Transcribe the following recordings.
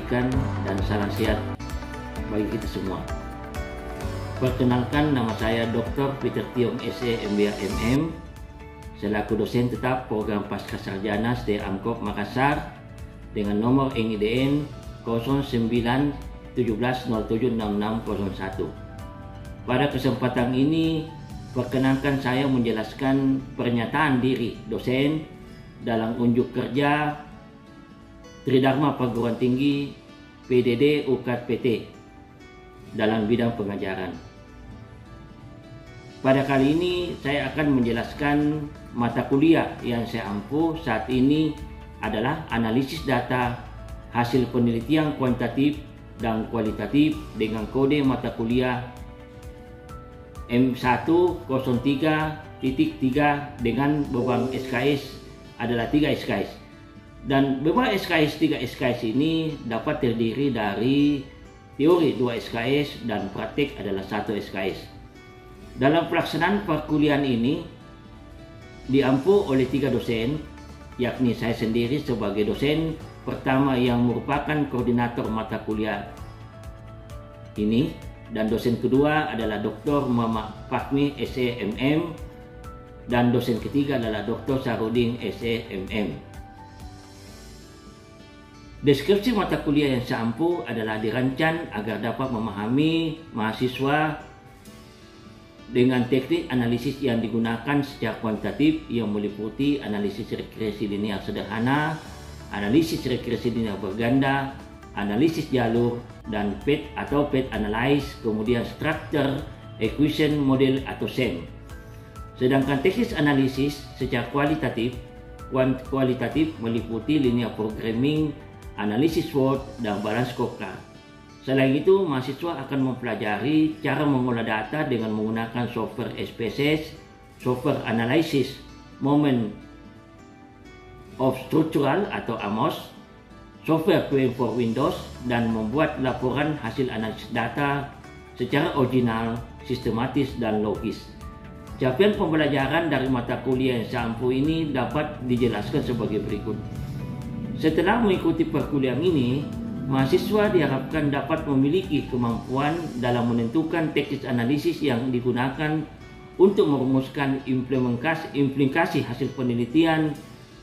kebaikan dan salam sehat bagi kita semua. Perkenalkan, nama saya Dr. Peter Tiong SE MBA MM selaku dosen tetap program Pascasarjana STE Amkop Makassar dengan nomor NIDN 0917076601. Pada kesempatan ini, perkenalkan saya menjelaskan pernyataan diri dosen dalam unjuk kerja Tridharma Perguruan Tinggi PDD UKAD PT dalam bidang pengajaran. Pada kali ini saya akan menjelaskan mata kuliah yang saya ampu saat ini adalah analisis data hasil penelitian kuantitatif dan kualitatif dengan kode mata kuliah M103.3 dengan beban SKS adalah 3 SKS. Dan beban SKS 3 SKS ini dapat terdiri dari teori 2 SKS dan praktik adalah 1 SKS. Dalam pelaksanaan perkuliahan ini diampu oleh 3 dosen, yakni saya sendiri sebagai dosen pertama yang merupakan koordinator mata kuliah ini, dan dosen kedua adalah Dr. Muhammad Fahmi SE MM, dan dosen ketiga adalah Dr. Sarudin SE MM. Deskripsi mata kuliah yang saya ampu adalah dirancang agar dapat memahami mahasiswa dengan teknik analisis yang digunakan secara kuantitatif yang meliputi analisis regresi linear sederhana, analisis regresi linear berganda, analisis jalur, dan PET atau PET analyze, kemudian structure, equation, model atau SEM. Sedangkan teknis analisis secara kualitatif meliputi linear programming, analisis SWOT, dan balance scorecard. Selain itu, mahasiswa akan mempelajari cara mengolah data dengan menggunakan software SPSS, software analysis moment of structural atau AMOS, software QM for Windows, dan membuat laporan hasil analisis data secara original, sistematis, dan logis. Capaian pembelajaran dari mata kuliah yang saya ampu ini dapat dijelaskan sebagai berikut. Setelah mengikuti perkuliahan ini, mahasiswa diharapkan dapat memiliki kemampuan dalam menentukan teknis analisis yang digunakan untuk merumuskan implikasi hasil penelitian,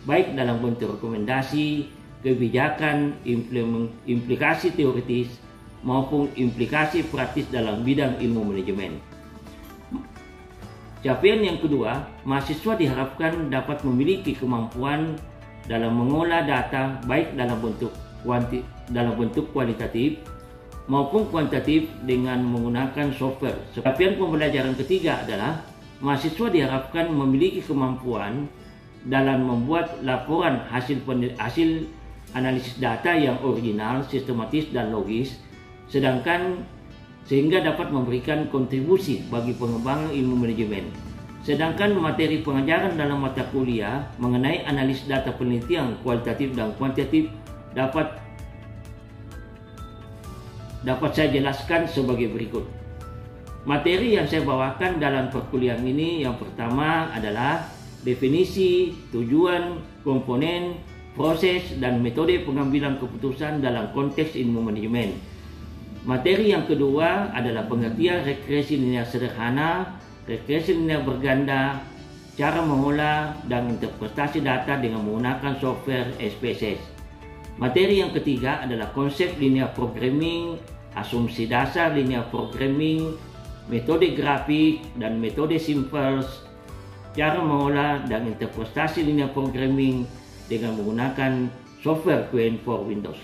baik dalam bentuk rekomendasi, kebijakan, implikasi teoritis, maupun implikasi praktis dalam bidang ilmu manajemen. Capaian yang kedua, mahasiswa diharapkan dapat memiliki kemampuan dalam mengolah data baik dalam bentuk kualitatif maupun kuantitatif dengan menggunakan software. Capaian pembelajaran ketiga adalah mahasiswa diharapkan memiliki kemampuan dalam membuat laporan hasil analisis data yang original, sistematis, dan logis, sehingga dapat memberikan kontribusi bagi pengembangan ilmu manajemen. Sedangkan materi pengajaran dalam mata kuliah mengenai analisis data penelitian kualitatif dan kuantitatif dapat saya jelaskan sebagai berikut. Materi yang saya bawakan dalam perkuliahan ini yang pertama adalah definisi, tujuan, komponen, proses, dan metode pengambilan keputusan dalam konteks ilmu manajemen. Materi yang kedua adalah pengertian regresi linear sederhana, regresi linear berganda, cara mengolah dan interpretasi data dengan menggunakan software SPSS. Materi yang ketiga adalah konsep linear programming, asumsi dasar linear programming, metode grafik dan metode simples, cara mengolah dan interpretasi linear programming dengan menggunakan software QM for Windows.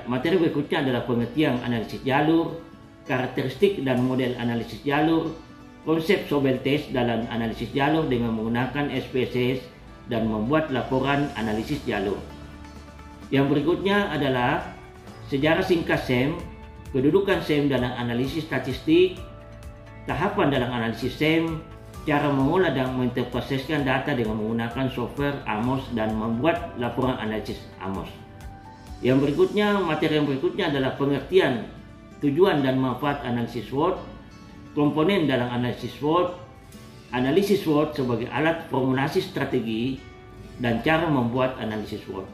Materi berikutnya adalah pengertian analisis jalur, karakteristik dan model analisis jalur, konsep Sobel test dalam analisis jalur dengan menggunakan SPSS, dan membuat laporan analisis jalur. Yang berikutnya adalah sejarah singkat SEM, kedudukan SEM dalam analisis statistik, tahapan dalam analisis SEM, cara mengolah dan menginterpretasikan data dengan menggunakan software AMOS, dan membuat laporan analisis AMOS. Yang berikutnya, materi yang berikutnya adalah pengertian, tujuan dan manfaat analisis SWOT, komponen dalam analisis SWOT, analisis SWOT sebagai alat formulasi strategi, dan cara membuat analisis SWOT.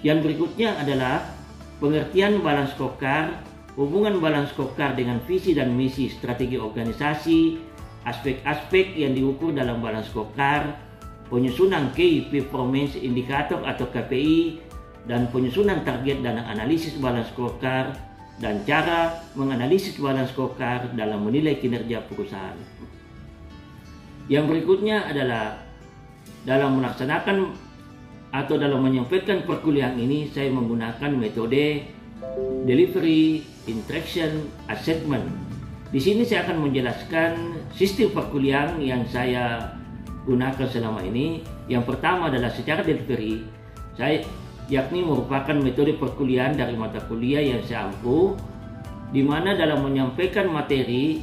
Yang berikutnya adalah pengertian balance scorecard, hubungan balance scorecard dengan visi dan misi strategi organisasi, aspek-aspek yang diukur dalam balance scorecard, penyusunan Key Performance Indicator atau KPI, dan penyusunan target dan analisis balance scorecard, dan cara menganalisis balance scorecard dalam menilai kinerja perusahaan. Yang berikutnya adalah dalam melaksanakan atau dalam menyampaikan perkuliahan ini, saya menggunakan metode Delivery Interaction Assessment. Di sini saya akan menjelaskan sistem perkuliahan yang saya gunakan selama ini. Yang pertama adalah secara delivery, yakni merupakan metode perkuliahan dari mata kuliah yang saya ampu, di mana dalam menyampaikan materi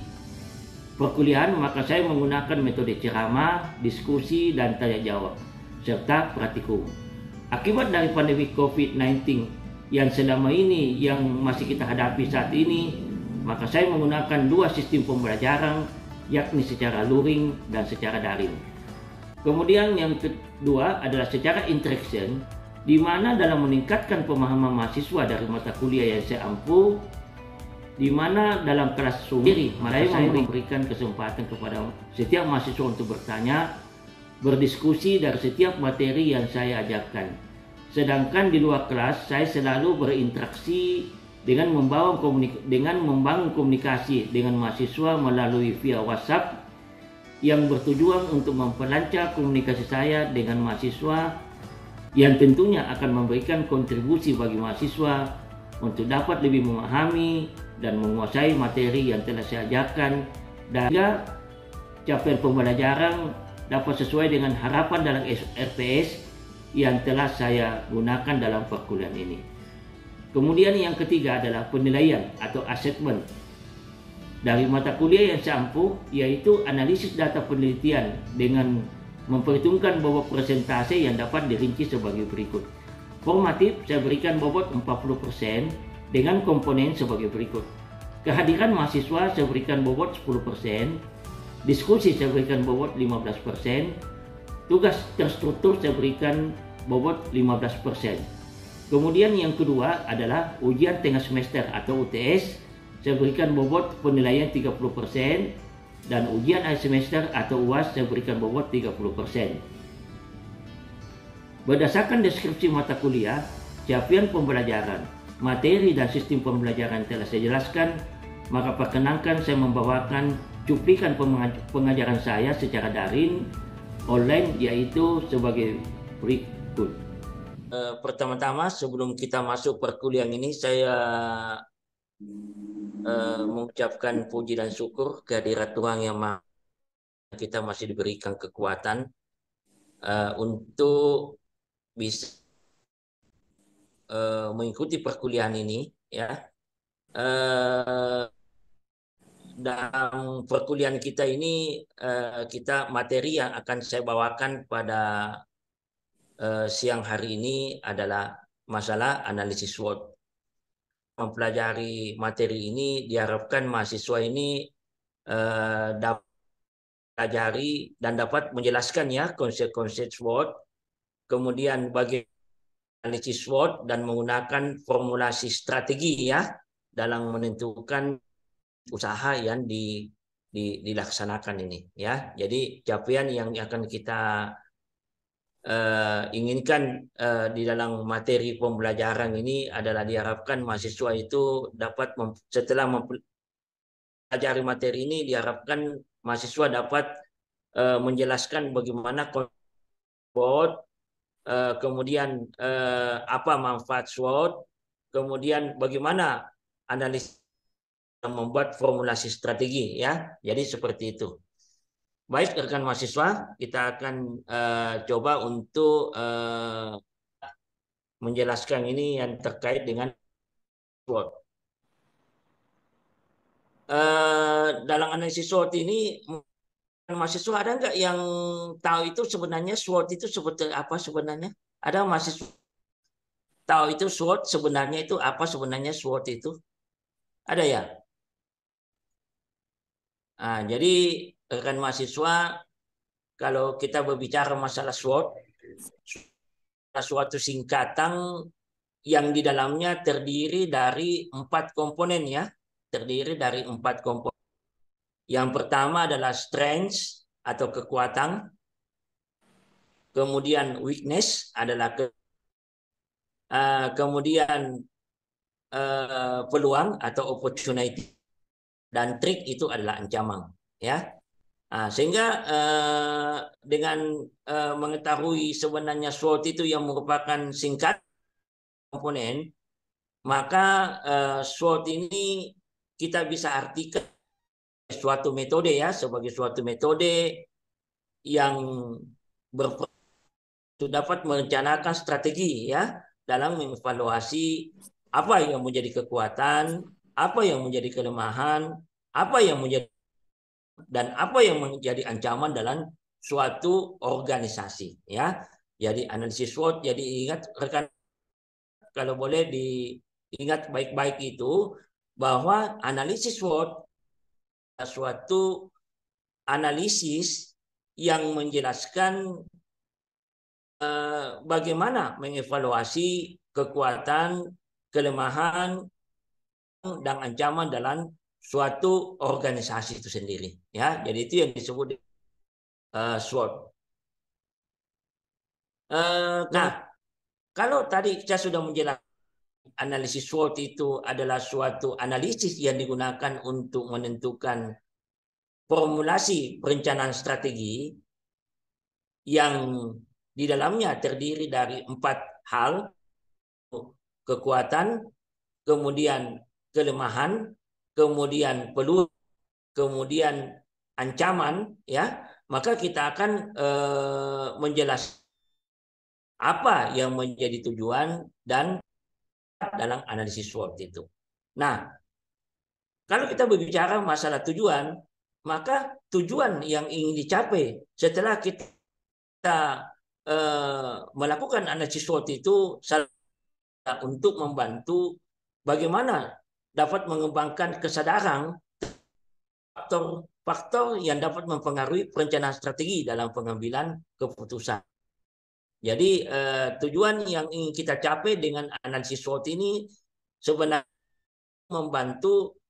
perkuliahan maka saya menggunakan metode ceramah, diskusi, dan tanya jawab, serta praktikum. Akibat dari pandemi COVID-19 yang selama ini yang masih kita hadapi saat ini, maka saya menggunakan dua sistem pembelajaran, yakni secara luring dan secara daring. Kemudian yang kedua adalah secara interaction, di mana dalam meningkatkan pemahaman mahasiswa dari mata kuliah yang saya ampu, di mana dalam kelas sendiri saya memberikan kesempatan kepada setiap mahasiswa untuk bertanya, berdiskusi dari setiap materi yang saya ajarkan. Sedangkan di luar kelas saya selalu berinteraksi dengan membangun komunikasi dengan mahasiswa melalui via WhatsApp yang bertujuan untuk memperlancar komunikasi saya dengan mahasiswa, yang tentunya akan memberikan kontribusi bagi mahasiswa untuk dapat lebih memahami dan menguasai materi yang telah saya ajarkan, dan capaian pembelajaran dapat sesuai dengan harapan dalam RPS yang telah saya gunakan dalam perkuliahan ini. Kemudian yang ketiga adalah penilaian atau assessment dari mata kuliah yang saya ampu, yaitu analisis data penelitian dengan memperhitungkan bobot persentase yang dapat dirinci sebagai berikut. Formatif saya berikan bobot 40% dengan komponen sebagai berikut. Kehadiran mahasiswa saya berikan bobot 10%, diskusi saya berikan bobot 15%, tugas terstruktur saya berikan bobot 15%. Kemudian yang kedua adalah ujian tengah semester atau UTS, saya berikan bobot penilaian 30%, dan ujian akhir semester atau UAS saya berikan bobot 30%. Berdasarkan deskripsi mata kuliah, capaian pembelajaran, materi dan sistem pembelajaran telah saya jelaskan, maka perkenankan saya membawakan cuplikan pengajaran saya secara daring online, yaitu sebagai berikut. Pertama-tama sebelum kita masuk perkuliahan ini, saya mengucapkan puji dan syukur kehadirat Tuhan yang Maha. Kita masih diberikan kekuatan untuk bisa mengikuti perkuliahan ini, ya. Dalam perkuliahan kita ini, kita materi yang akan saya bawakan pada siang hari ini adalah masalah analisis SWOT. Mempelajari materi ini diharapkan mahasiswa ini dapat pelajari dan dapat menjelaskan ya konsep-konsep SWOT, kemudian bagaimana analisis SWOT dan menggunakan formulasi strategi ya dalam menentukan usaha yang dilaksanakan ini ya. Jadi capaian yang akan kita inginkan di dalam materi pembelajaran ini adalah diharapkan mahasiswa itu dapat setelah mempelajari materi ini, diharapkan mahasiswa dapat menjelaskan bagaimana SWOT, kemudian apa manfaat SWOT, kemudian bagaimana analis membuat formulasi strategi ya. Jadi seperti itu. Baik rekan mahasiswa, kita akan coba untuk menjelaskan ini yang terkait dengan SWOT. Dalam analisis SWOT ini, mahasiswa ada nggak yang tahu itu sebenarnya SWOT itu seperti apa sebenarnya? Ada mahasiswa tahu itu SWOT sebenarnya itu apa sebenarnya SWOT itu? Ada ya? Nah, jadi rekan mahasiswa, kalau kita berbicara masalah SWOT, suatu singkatan yang di dalamnya terdiri dari 4 komponen ya. Terdiri dari 4 komponen. Yang pertama adalah strength atau kekuatan. Kemudian weakness adalah kemudian peluang atau opportunity, dan trick itu adalah ancaman ya. Sehingga dengan mengetahui sebenarnya SWOT itu yang merupakan singkat komponen, maka SWOT ini kita bisa artikan suatu metode ya, sebagai suatu metode yang dapat merencanakan strategi ya dalam mengevaluasi apa yang menjadi kekuatan, apa yang menjadi kelemahan, apa yang menjadi dan apa yang menjadi ancaman dalam suatu organisasi ya. Jadi analisis SWOT, jadi ingat rekan, kalau boleh diingat baik-baik itu bahwa analisis SWOT suatu analisis yang menjelaskan bagaimana mengevaluasi kekuatan, kelemahan, dan ancaman dalam suatu organisasi itu sendiri. Ya, jadi itu yang disebut SWOT. Nah, kalau tadi saya sudah menjelaskan analisis SWOT itu adalah suatu analisis yang digunakan untuk menentukan formulasi perencanaan strategi yang di dalamnya terdiri dari 4 hal: kekuatan, kemudian kelemahan, kemudian peluang, kemudian ancaman ya. Maka kita akan menjelaskan apa yang menjadi tujuan dan dalam analisis SWOT itu. Nah, kalau kita berbicara masalah tujuan, maka tujuan yang ingin dicapai setelah kita melakukan analisis SWOT itu untuk membantu bagaimana dapat mengembangkan kesadaran faktor-faktor yang dapat mempengaruhi perencanaan strategi dalam pengambilan keputusan. Jadi tujuan yang ingin kita capai dengan analisis SWOT ini sebenarnya membantu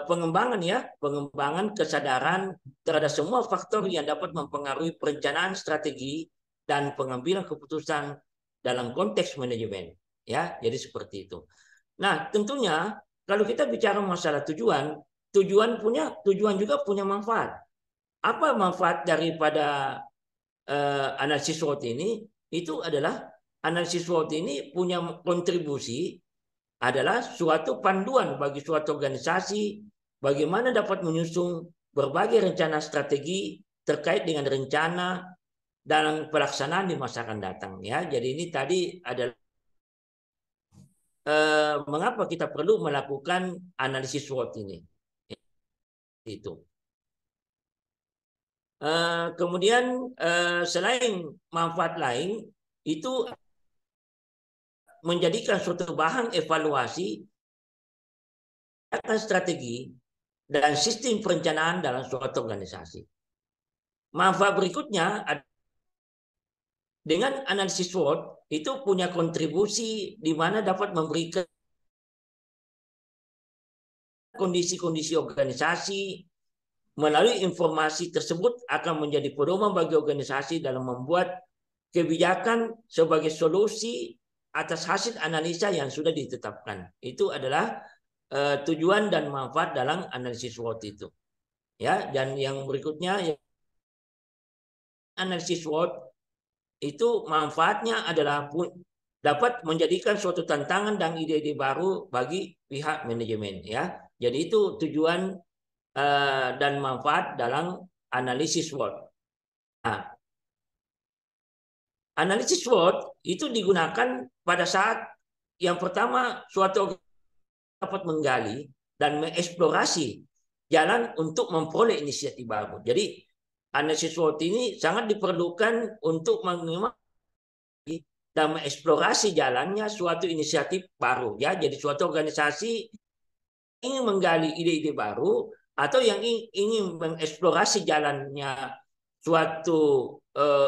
pengembangan kesadaran terhadap semua faktor yang dapat mempengaruhi perencanaan strategi dan pengambilan keputusan dalam konteks manajemen. Ya, jadi seperti itu. Nah, tentunya kalau kita bicara masalah tujuan juga punya manfaat. Apa manfaat daripada analisis SWOT ini? Itu adalah analisis SWOT ini punya kontribusi adalah suatu panduan bagi suatu organisasi bagaimana dapat menyusun berbagai rencana strategi terkait dengan rencana dan pelaksanaan di masa akan datang ya. Jadi ini tadi adalah mengapa kita perlu melakukan analisis SWOT ini. Itu. Kemudian selain manfaat lain itu menjadikan suatu bahan evaluasi akan strategi dan sistem perencanaan dalam suatu organisasi. Manfaat berikutnya dengan analisis SWOT itu punya kontribusi di mana dapat memberikan kondisi-kondisi organisasi. Melalui informasi tersebut akan menjadi pedoman bagi organisasi dalam membuat kebijakan sebagai solusi atas hasil analisa yang sudah ditetapkan. Itu adalah tujuan dan manfaat dalam analisis SWOT itu. Ya, dan yang berikutnya analisis SWOT itu manfaatnya adalah dapat menjadikan suatu tantangan dan ide-ide baru bagi pihak manajemen ya. Jadi itu tujuan dan manfaat dalam analisis SWOT. Nah, analisis SWOT itu digunakan pada saat yang pertama suatu dapat menggali dan mengeksplorasi jalan untuk memperoleh inisiatif baru. Jadi analisis SWOT ini sangat diperlukan untuk mengenali dan mengeksplorasi jalannya suatu inisiatif baru ya. Jadi suatu organisasi ingin menggali ide-ide baru atau yang ingin mengeksplorasi jalannya suatu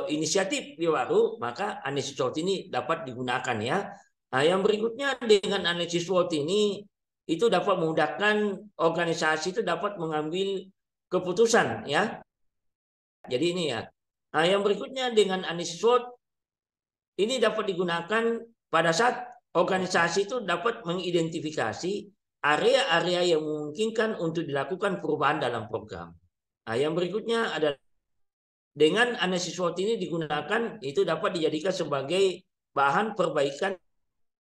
inisiatif baru, maka analisis SWOT ini dapat digunakan ya. Nah, yang berikutnya dengan analisis SWOT ini itu dapat memudahkan organisasi itu dapat mengambil keputusan ya. Jadi ini ya. Nah, yang berikutnya dengan analisis SWOT ini dapat digunakan pada saat organisasi itu dapat mengidentifikasi area-area yang memungkinkan untuk dilakukan perubahan dalam program. Nah, yang berikutnya adalah dengan analisis SWOT ini digunakan itu dapat dijadikan sebagai bahan perbaikan,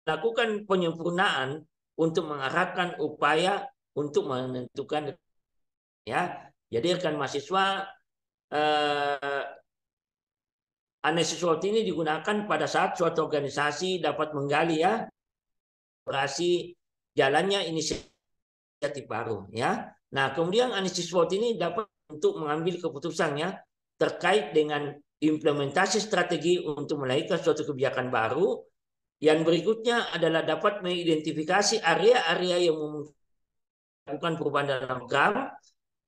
lakukan penyempurnaan untuk mengarahkan upaya untuk menentukan ya. Jadi rekan mahasiswa analisis SWOT ini digunakan pada saat suatu organisasi dapat menggali ya operasi jalannya inisiatif baru ya. Nah, kemudian analisis SWOT ini dapat untuk mengambil keputusannya terkait dengan implementasi strategi untuk melahirkan suatu kebijakan baru. Yang berikutnya adalah dapat mengidentifikasi area-area yang melakukan perubahan dalam program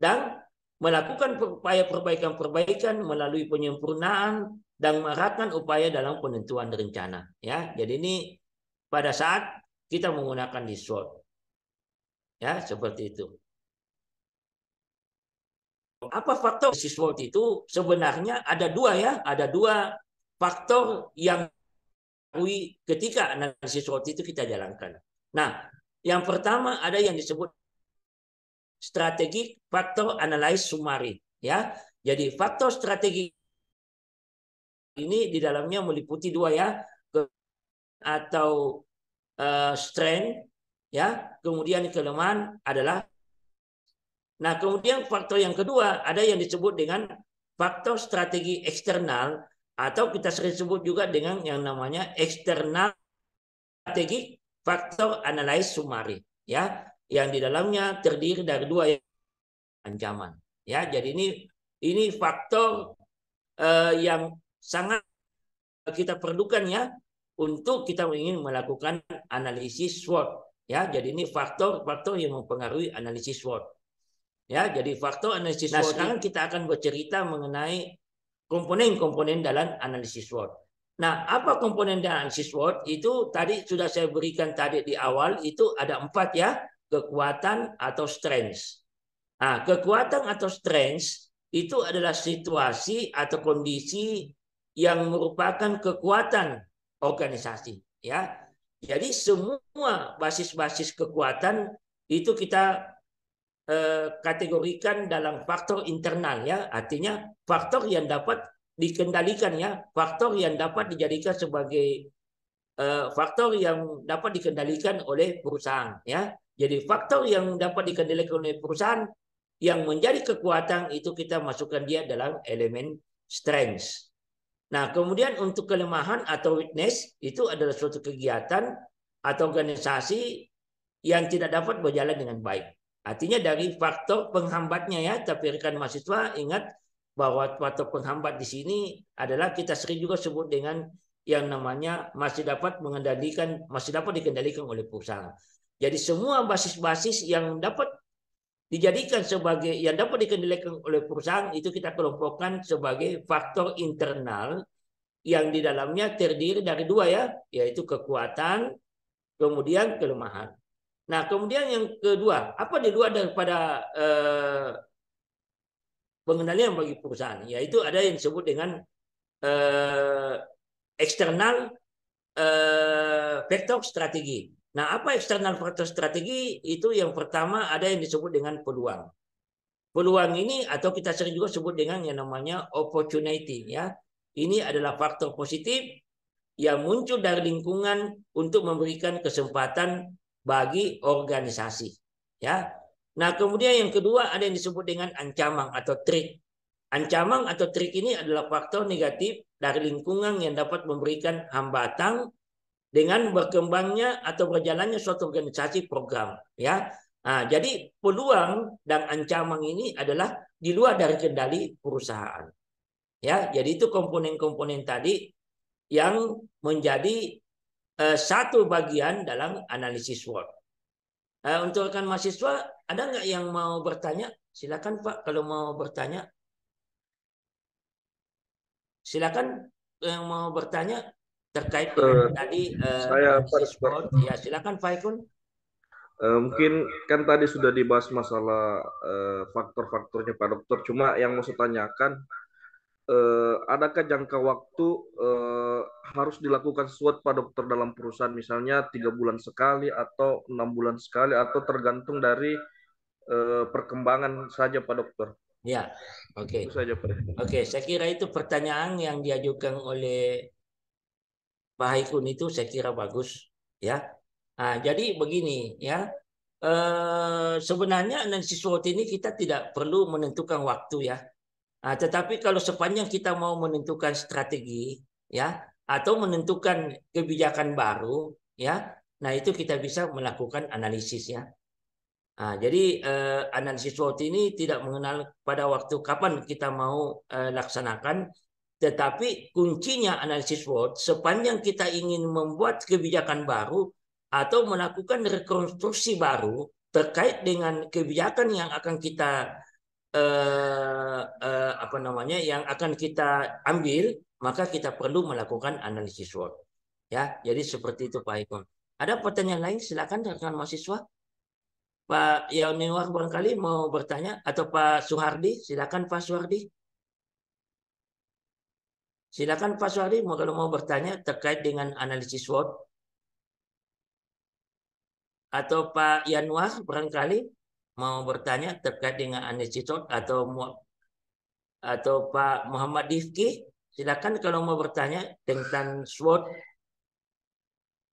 dan melakukan upaya perbaikan-perbaikan melalui penyempurnaan dan mengarahkan upaya dalam penentuan rencana. Ya, jadi ini pada saat kita menggunakan di SWOT. Ya, seperti itu. Apa faktor si SWOT itu? Sebenarnya ada dua ya, ada dua faktor yang ketika analisis SWOT itu kita jalankan. Nah, yang pertama ada yang disebut strategi faktor analysis summary ya. Jadi faktor strategi ini di dalamnya meliputi dua ya, atau strength ya, kemudian kelemahan adalah. Nah, kemudian faktor yang kedua ada yang disebut dengan faktor strategi eksternal atau kita sering sebut juga dengan yang namanya eksternal strategi faktor analysis summary ya, yang di dalamnya terdiri dari dua ancaman ya. Jadi ini faktor yang sangat kita perlukan ya untuk kita ingin melakukan analisis SWOT ya. Jadi ini faktor-faktor yang mempengaruhi analisis SWOT ya. Jadi faktor analisis SWOT. Nah, sekarang kita akan bercerita mengenai komponen-komponen dalam analisis SWOT. Nah, apa komponen dalam analisis SWOT? Itu tadi sudah saya berikan tadi di awal, itu ada 4 ya, kekuatan atau strengths. Nah, kekuatan atau strengths itu adalah situasi atau kondisi yang merupakan kekuatan organisasi ya. Jadi semua basis-basis kekuatan itu kita kategorikan dalam faktor internal ya, artinya faktor yang dapat dikendalikan ya, faktor yang dapat dijadikan sebagai faktor yang dapat dikendalikan oleh perusahaan ya. Jadi faktor yang dapat dikendalikan oleh perusahaan yang menjadi kekuatan itu kita masukkan dia dalam elemen strength. Nah, kemudian untuk kelemahan atau weakness itu adalah suatu kegiatan atau organisasi yang tidak dapat berjalan dengan baik. Artinya dari faktor penghambatnya ya, tapi rekan mahasiswa ingat bahwa faktor penghambat di sini adalah kita sering juga sebut dengan yang namanya masih dapat dikendalikan oleh perusahaan. Jadi semua basis-basis yang dapat dijadikan sebagai yang dapat dikendalikan oleh perusahaan itu kita kelompokkan sebagai faktor internal yang di dalamnya terdiri dari dua ya, yaitu kekuatan kemudian kelemahan. Nah, kemudian yang kedua, apa di luar daripada pengendalian bagi perusahaan? Yaitu ada yang disebut dengan eksternal faktor strategi. Nah, apa eksternal faktor strategi? Itu yang pertama ada yang disebut dengan peluang. Peluang ini atau kita sering juga sebut dengan yang namanya opportunity ya. Ini adalah faktor positif yang muncul dari lingkungan untuk memberikan kesempatan bagi organisasi ya. Nah, kemudian yang kedua ada yang disebut dengan ancaman atau threat. Ancaman atau threat ini adalah faktor negatif dari lingkungan yang dapat memberikan hambatan dengan berkembangnya atau berjalannya suatu organisasi program ya. Nah, jadi peluang dan ancaman ini adalah di luar dari kendali perusahaan ya. Jadi itu komponen-komponen tadi yang menjadi satu bagian dalam analisis SWOT. Untuk rekan mahasiswa ada nggak yang mau bertanya? Silakan Pak, kalau mau bertanya silakan yang mau bertanya. terkait dengan tadi Saya analisis SWOT. Ya, silakan Pak Ikun. mungkin kan tadi sudah dibahas masalah faktor-faktornya Pak Dokter. Cuma yang mau saya tanyakan, adakah jangka waktu harus dilakukan SWOT Pak Dokter dalam perusahaan, misalnya 3 bulan sekali atau 6 bulan sekali, atau tergantung dari perkembangan saja Pak Dokter? Ya, oke. Itu saja Pak Dokter. Oke, saya kira itu pertanyaan yang diajukan oleh Pak Haikun itu saya kira bagus, ya. Nah, jadi begini, ya. Sebenarnya analisis SWOT ini kita tidak perlu menentukan waktu, ya. Nah, tetapi kalau sepanjang kita mau menentukan strategi, ya, atau menentukan kebijakan baru, ya, nah itu kita bisa melakukan analisis, ya. Nah, jadi analisis SWOT ini tidak mengenal pada waktu kapan kita mau laksanakan, tetapi kuncinya analisis SWOT sepanjang kita ingin membuat kebijakan baru atau melakukan rekonstruksi baru terkait dengan kebijakan yang akan kita apa namanya yang akan kita ambil, maka kita perlu melakukan analisis SWOT. Ya, jadi seperti itu Pak Ikon. Ada pertanyaan lain? Silakan rekan mahasiswa. Pak Yauniwar barangkali mau bertanya atau Pak Suhardi, silakan Pak Suhardi. Silakan Pak Suhardi kalau mau bertanya terkait dengan analisis SWOT. Atau Pak Yanwar barangkali mau bertanya terkait dengan analisis SWOT, atau Pak Muhammad Difki, silakan kalau mau bertanya tentang SWOT.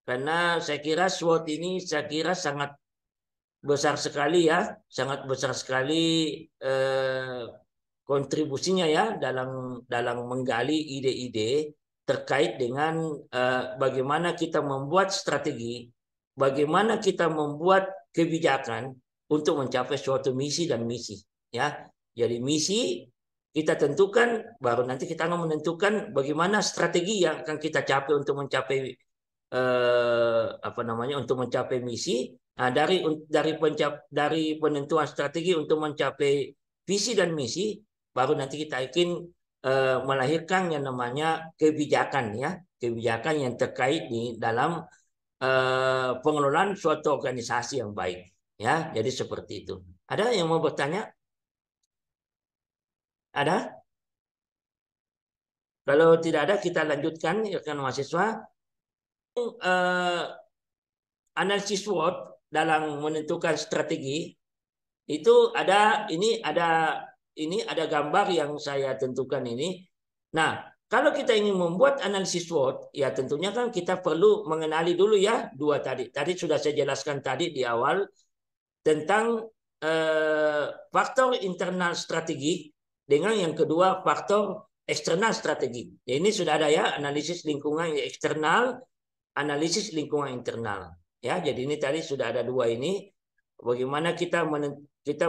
Karena saya kira SWOT ini saya kira sangat besar sekali, ya, sangat besar sekali kontribusinya, ya, dalam menggali ide-ide terkait dengan bagaimana kita membuat strategi, bagaimana kita membuat kebijakan untuk mencapai suatu misi dan misi, ya. Jadi misi kita tentukan, baru nanti kita akan menentukan bagaimana strategi yang akan kita capai untuk mencapai apa namanya untuk mencapai misi. Nah, dari penentuan strategi untuk mencapai visi dan misi, baru nanti kita ingin melahirkan yang namanya kebijakan, ya, kebijakan yang terkait di dalam pengelolaan suatu organisasi yang baik, ya. Jadi seperti itu. Ada yang mau bertanya? Ada? Kalau tidak ada, kita lanjutkan, rekan mahasiswa. Analisis SWOT dalam menentukan strategi itu ada gambar yang saya tentukan ini. Nah, kalau kita ingin membuat analisis SWOT, ya tentunya kan kita perlu mengenali dulu, ya, dua tadi. Tadi sudah saya jelaskan tadi di awal tentang faktor internal strategi dengan yang kedua faktor eksternal strategi. Ya, ini sudah ada, ya, analisis lingkungan eksternal, analisis lingkungan internal. Ya, jadi ini tadi sudah ada dua ini. Bagaimana kita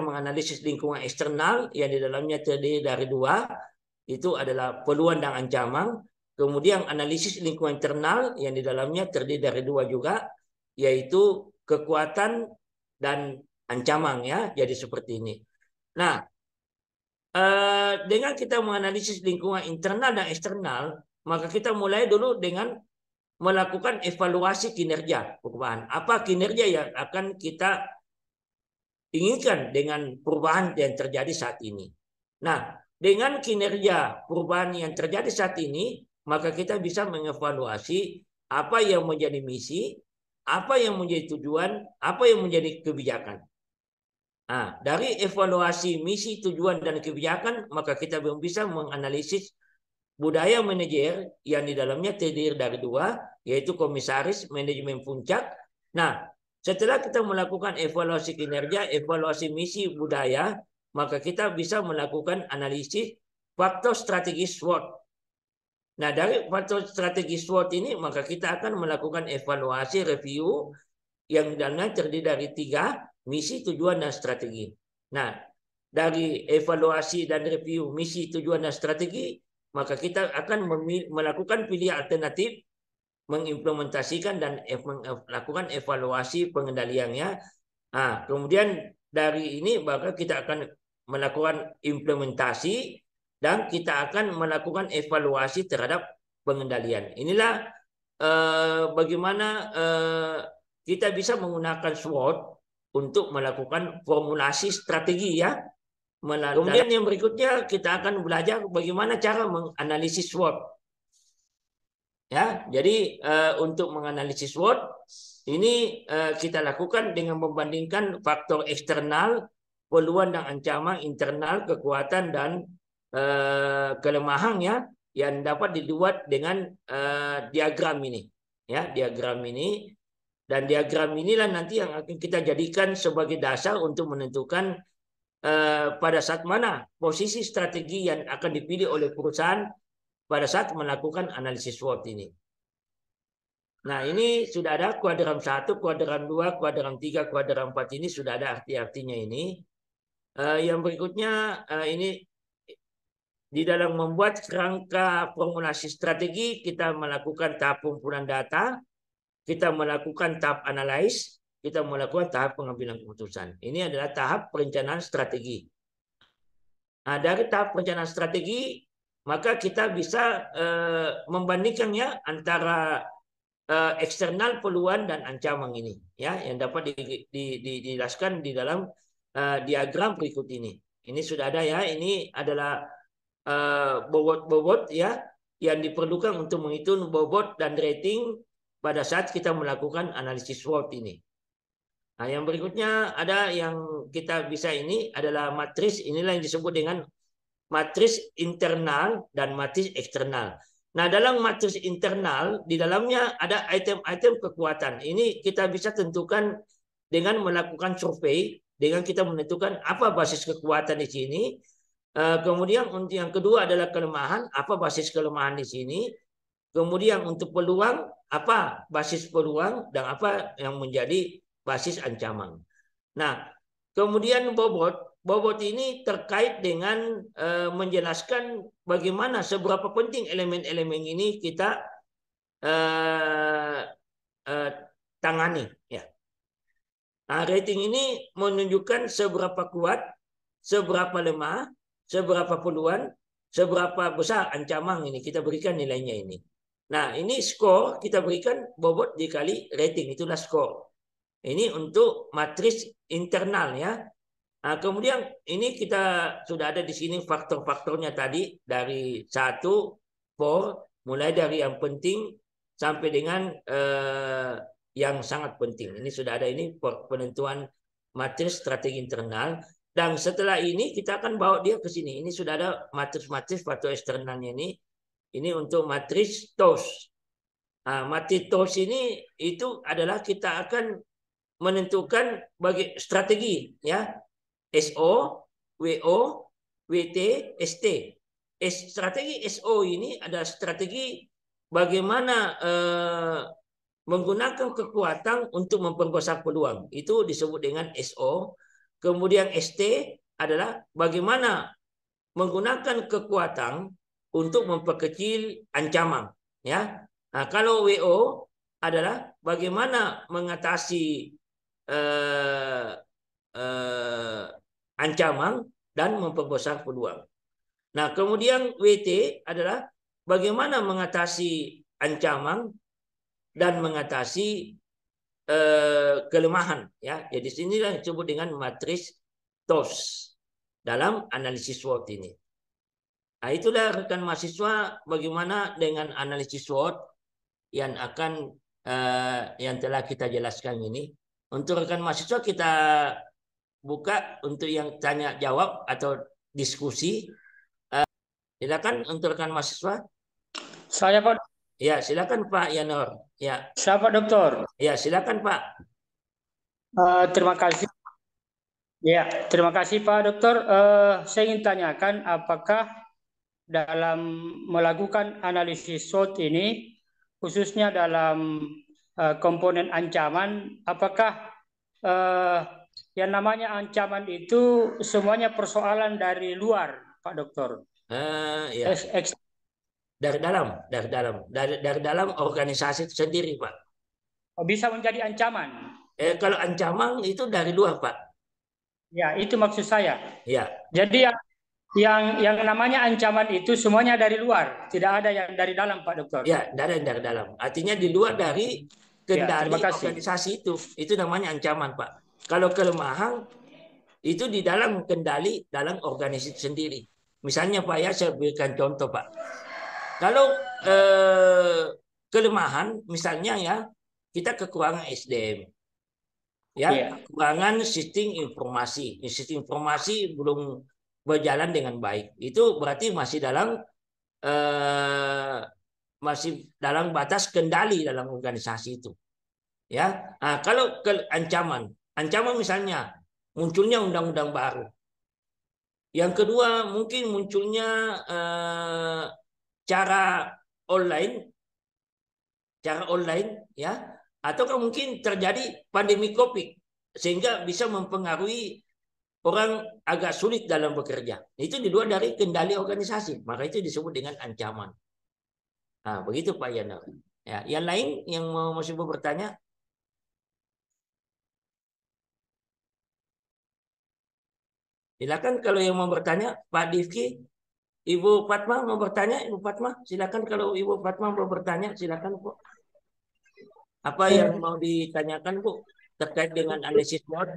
menganalisis lingkungan eksternal yang di dalamnya terdiri dari dua, itu adalah peluang dan ancaman. Kemudian analisis lingkungan internal yang di dalamnya terdiri dari dua juga, yaitu kekuatan dan ancaman, ya. Jadi seperti ini. Nah, dengan kita menganalisis lingkungan internal dan eksternal, maka kita mulai dulu dengan melakukan evaluasi kinerja perubahan. Apa kinerja yang akan kita inginkan dengan perubahan yang terjadi saat ini? Nah, dengan kinerja perubahan yang terjadi saat ini, maka kita bisa mengevaluasi apa yang menjadi misi, apa yang menjadi tujuan, apa yang menjadi kebijakan. Nah, dari evaluasi misi, tujuan, dan kebijakan, maka kita bisa menganalisis budaya manajer yang di dalamnya terdiri dari dua, yaitu komisaris, manajemen puncak. Nah, setelah kita melakukan evaluasi kinerja, evaluasi misi, budaya, maka kita bisa melakukan analisis faktor strategis SWOT. Nah, dari faktor strategis SWOT ini, maka kita akan melakukan evaluasi review yang di dalamnya terdiri dari tiga, misi, tujuan, dan strategi. Nah, dari evaluasi dan review misi, tujuan, dan strategi, maka kita akan melakukan pilihan alternatif, mengimplementasikan dan melakukan evaluasi pengendaliannya. Nah, kemudian dari ini maka kita akan melakukan implementasi dan kita akan melakukan evaluasi terhadap pengendalian. Inilah bagaimana kita bisa menggunakan SWOT untuk melakukan formulasi strategi ya. Kemudian yang berikutnya kita akan belajar bagaimana cara menganalisis SWOT. Ya, jadi untuk menganalisis SWOT ini kita lakukan dengan membandingkan faktor eksternal, peluang dan ancaman, internal, kekuatan dan kelemahan ya yang dapat dibuat dengan diagram ini. Ya, diagram ini, dan diagram inilah nanti yang akan kita jadikan sebagai dasar untuk menentukan pada saat mana posisi strategi yang akan dipilih oleh perusahaan pada saat melakukan analisis SWOT ini. Nah, ini sudah ada kuadran 1, kuadran 2, kuadran 3, kuadran 4 ini sudah ada arti-artinya ini. Yang berikutnya ini di dalam membuat kerangka formulasi strategi kita melakukan tahap pengumpulan data, kita melakukan tahap analis, kita melakukan tahap pengambilan keputusan. Ini adalah tahap perencanaan strategi. Nah, dari tahap perencanaan strategi maka kita bisa membandingkannya antara eksternal, peluang dan ancaman ini ya yang dapat dijelaskan di dalam diagram berikut ini. Ini sudah ada ya, ini adalah bobot-bobot ya yang diperlukan untuk menghitung bobot dan rating pada saat kita melakukan analisis SWOT ini. Nah, yang berikutnya ada yang kita bisa ini adalah matris, inilah yang disebut dengan matris internal dan matris eksternal. Nah, dalam matris internal, di dalamnya ada item-item kekuatan. Ini kita bisa tentukan dengan melakukan survei, dengan kita menentukan apa basis kekuatan di sini. Kemudian untuk yang kedua adalah kelemahan, apa basis kelemahan di sini. Kemudian untuk peluang, apa basis peluang dan apa yang menjadi basis ancaman. Nah, kemudian bobot ini terkait dengan menjelaskan bagaimana seberapa penting elemen-elemen ini kita tangani. Ya. Nah, rating ini menunjukkan seberapa kuat, seberapa lemah, seberapa peluang, seberapa besar ancaman ini kita berikan nilainya ini. Nah, ini skor kita berikan bobot dikali rating, itulah skor. Ini untuk matris internal ya. Nah, kemudian ini kita sudah ada di sini faktor-faktornya tadi dari 1, 4, mulai dari yang penting sampai dengan yang sangat penting. Ini sudah ada ini penentuan matris strategi internal. Dan setelah ini kita akan bawa dia ke sini. Ini sudah ada matris-matris faktor eksternalnya ini. Ini untuk matris TOS. Nah, matris TOS ini itu adalah kita akan menentukan bagi strategi ya. SO, WO, WT, ST. Strategi SO ini adalah strategi bagaimana menggunakan kekuatan untuk memperbesar peluang. Itu disebut dengan SO. Kemudian ST adalah bagaimana menggunakan kekuatan untuk memperkecil ancaman. Ya. Nah, kalau WO adalah bagaimana mengatasi ancaman dan memperbesar peluang. Nah, kemudian WT adalah bagaimana mengatasi ancaman dan mengatasi kelemahan. Ya, jadi sinilah yang disebut dengan matris TOS dalam analisis SWOT ini. Nah, itulah rekan mahasiswa bagaimana dengan analisis SWOT yang akan yang telah kita jelaskan ini. Untuk rekan mahasiswa kita buka untuk yang tanya jawab atau diskusi. Silakan untuk rekan mahasiswa. Saya Pak. Ya, silakan Pak Yanor. Ya. Siapa Dokter? Ya, silakan Pak. Terima kasih. Ya, terima kasih Pak Dokter. Saya ingin tanyakan apakah dalam melakukan analisis SWOT ini, khususnya dalam komponen ancaman, apakah yang namanya ancaman itu semuanya persoalan dari luar, Pak Dokter? Ya. Dari dalam organisasi itu sendiri, Pak. Bisa menjadi ancaman. Kalau ancaman itu dari luar, Pak. Ya, itu maksud saya. Ya. Jadi yang namanya ancaman itu semuanya dari luar, tidak ada yang dari dalam, Pak Dokter. Ya, dari dalam. Artinya di luar dari Ya, kendali terima kasih. organisasi itu. Itu namanya ancaman, Pak. Kalau kelemahan itu di dalam kendali dalam organisasi sendiri. Misalnya Pak ya, saya berikan contoh Pak. Kalau kelemahan misalnya ya, kita kekurangan SDM. Ya, Iya. kekurangan sistem informasi. Sistem informasi belum berjalan dengan baik. Itu berarti masih dalam batas kendali dalam organisasi itu. Ya, nah, kalau ancaman misalnya munculnya undang-undang baru. Yang kedua mungkin munculnya cara online, ya, atau mungkin terjadi pandemi COVID sehingga bisa mempengaruhi orang agak sulit dalam bekerja. Itu di luar dari kendali organisasi, maka itu disebut dengan ancaman. Nah, begitu Pak Yana. Ya, yang lain yang masih mau bertanya? Silakan kalau yang mau bertanya, Pak Difki, Ibu Fatma mau bertanya, Ibu Fatma, silakan kalau Ibu Fatma mau bertanya, silakan Bu. Apa yang mau ditanyakan Bu terkait dengan analisis SWOT?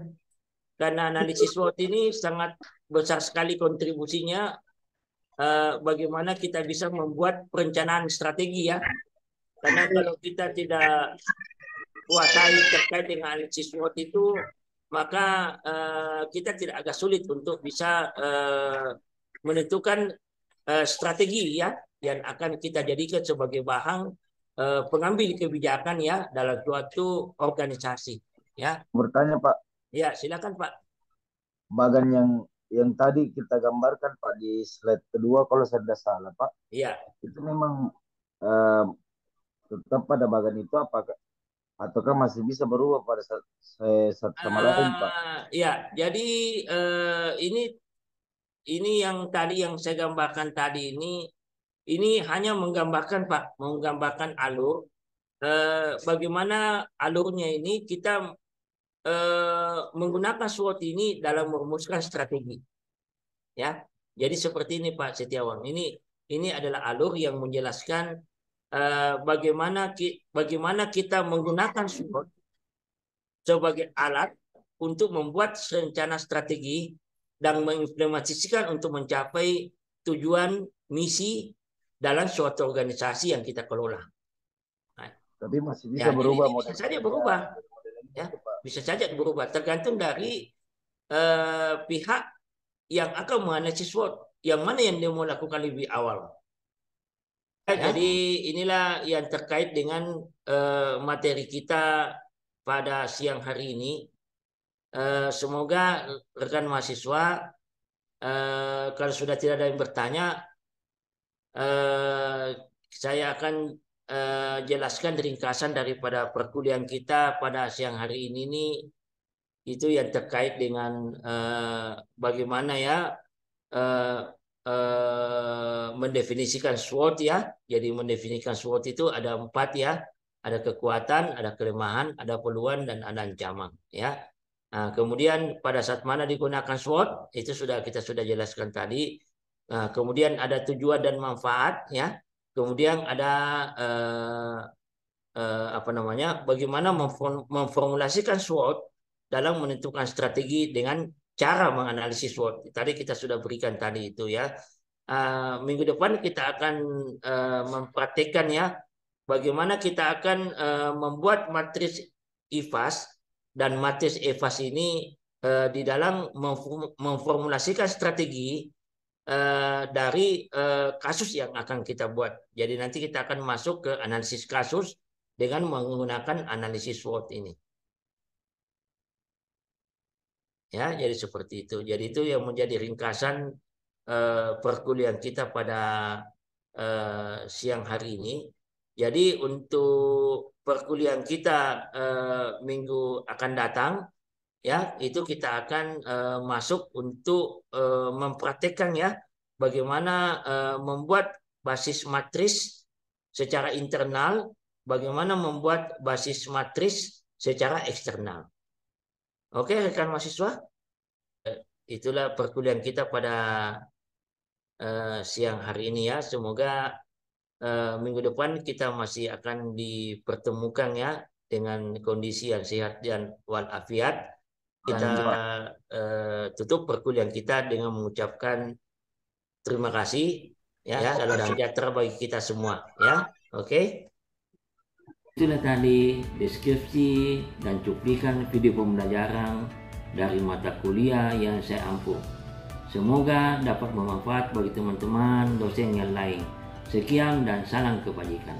Karena analisis SWOT ini sangat besar sekali kontribusinya bagaimana kita bisa membuat perencanaan strategi ya. Karena kalau kita tidak kuasai terkait dengan analisis SWOT itu, maka kita tidak agak sulit untuk bisa menentukan strategi ya yang akan kita jadikan sebagai bahan pengambil kebijakan ya dalam suatu organisasi ya. Bertanya Pak, Ya silakan Pak. bagan yang tadi kita gambarkan Pak di slide kedua kalau saya tidak salah Pak, Iya. itu memang tetap pada bagan itu apakah ataukah masih bisa berubah pada satu sama lain Pak? Ya, jadi ini yang tadi yang saya gambarkan tadi ini hanya menggambarkan Pak, menggambarkan alur. Bagaimana alurnya ini kita menggunakan SWOT ini dalam merumuskan strategi. Ya, jadi seperti ini Pak Setiawan. Ini adalah alur yang menjelaskan bagaimana kita menggunakan SWOT sebagai alat untuk membuat rencana strategi dan mengimplementasikan untuk mencapai tujuan misi dalam suatu organisasi yang kita kelola. Nah, tapi masih bisa berubah bisa saja berubah. Ya, bisa saja berubah tergantung dari pihak yang akan menganalisis SWOT, yang mana yang dia mau lakukan lebih awal. Jadi inilah yang terkait dengan materi kita pada siang hari ini. Semoga rekan mahasiswa kalau sudah tidak ada yang bertanya, saya akan jelaskan ringkasan daripada perkuliahan kita pada siang hari ini itu yang terkait dengan bagaimana ya mendefinisikan SWOT ya. Jadi mendefinisikan SWOT itu ada 4 ya. Ada kekuatan, ada kelemahan, ada peluang dan ada ancaman ya. Nah, kemudian pada saat mana digunakan SWOT itu kita sudah jelaskan tadi. Nah, kemudian ada tujuan dan manfaat ya. Kemudian ada bagaimana memformulasikan SWOT dalam menentukan strategi dengan cara menganalisis SWOT. Tadi kita sudah berikan tadi itu ya. Minggu depan kita akan mempraktekkan ya bagaimana kita akan membuat matris IFAS. Dan matris IFAS ini di dalam memformulasikan strategi dari kasus yang akan kita buat. Jadi nanti kita akan masuk ke analisis kasus dengan menggunakan analisis SWOT ini. Ya, jadi seperti itu. Jadi itu yang menjadi ringkasan perkuliahan kita pada siang hari ini. Jadi untuk perkuliahan kita minggu akan datang, ya itu kita akan masuk untuk mempraktekkan ya bagaimana membuat basis matris secara internal, bagaimana membuat basis matris secara eksternal. Oke rekan mahasiswa, itulah perkuliahan kita pada siang hari ini ya. Semoga minggu depan kita masih akan dipertemukan ya dengan kondisi yang sehat dan walafiat. Kita tutup perkuliahan kita dengan mengucapkan terima kasih ya, salam sejahtera bagi kita semua ya. Oke. Itulah tadi deskripsi dan cuplikan video pembelajaran dari mata kuliah yang saya ampuh. Semoga dapat bermanfaat bagi teman-teman dosen yang lain. Sekian dan salam kebajikan.